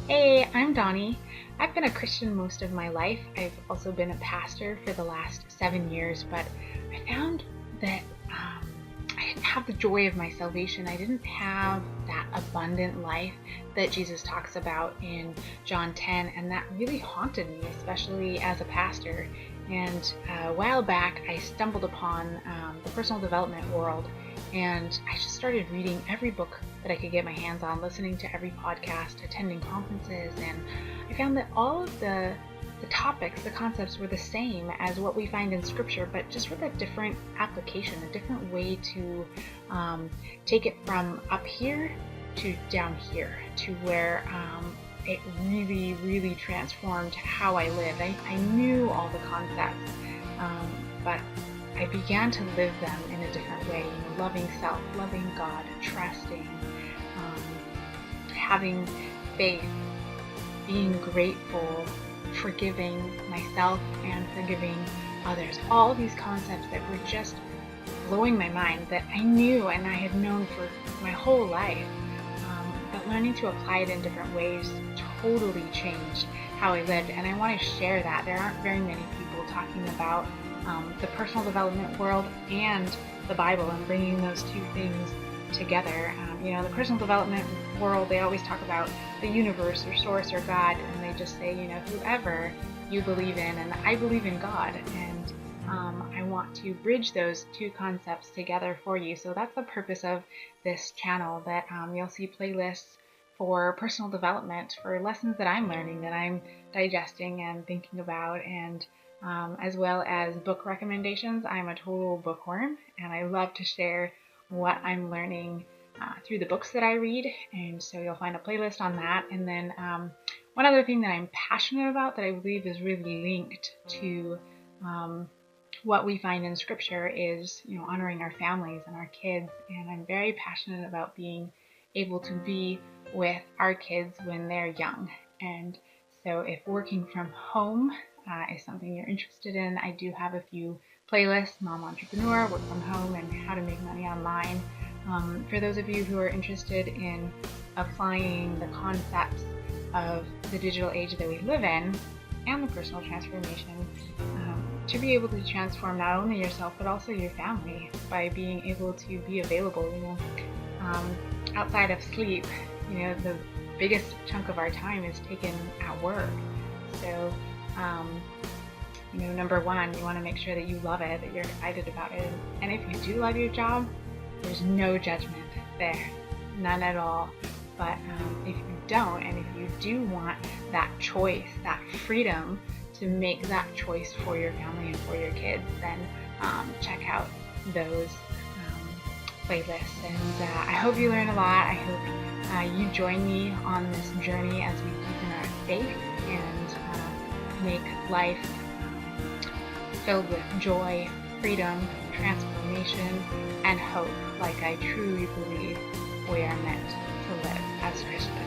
Hey, I'm Donnie. I've been a Christian most of my life. I've also been a pastor for the last 7 years, but I found that I didn't have the joy of my salvation. I didn't have that abundant life that Jesus talks about in John 10, and that really haunted me, especially as a pastor. And a while back, I stumbled upon the personal development world, and I just started reading every book that I could get my hands on, listening to every podcast, attending conferences, and I found that all of the topics, the concepts were the same as what we find in scripture, but just with a different application, a different way to take it from up here to down here, to where it really, really transformed how I lived. I knew all the concepts, but I began to live them in a different way, loving self, loving God, trusting, having faith, being grateful, forgiving myself and forgiving others. All these concepts that were just blowing my mind, that I knew and I had known for my whole life, but learning to apply it in different ways totally changed how I lived. And I want to share that. There aren't very many people talking about the personal development world and the Bible and bringing those two things together. The personal development world, they always talk about the universe or source or God, and they just say, whoever you believe in, and I believe in God, and I want to bridge those two concepts together for you. So that's the purpose of this channel, that you'll see playlists for personal development, for lessons that I'm learning, that I'm digesting and thinking about, and as well as book recommendations. I'm a total bookworm, and I love to share what I'm learning through the books that I read, and so you'll find a playlist on that. And then one other thing that I'm passionate about that I believe is really linked to what we find in scripture is honoring our families and our kids, and I'm very passionate about being able to be with our kids when they're young. And so if working from home is something you're interested in, I do have a few playlists: Mom Entrepreneur, Work from Home, and How to Make Money Online. For those of you who are interested in applying the concepts of the digital age that we live in and the personal transformation, to be able to transform not only yourself but also your family by being able to be available, outside of sleep. The biggest chunk of our time is taken at work. So number one, you want to make sure that you love it, that you're excited about it. And if you do love your job, there's no judgment there, none at all. But if you don't, and if you do want that choice, that freedom to make that choice for your family and for your kids, then check out those playlists. And I hope you learn a lot. I hope you join me on this journey as we deepen our faith and make life filled with joy, freedom, transformation, and hope, like I truly believe we are meant to live as Christians.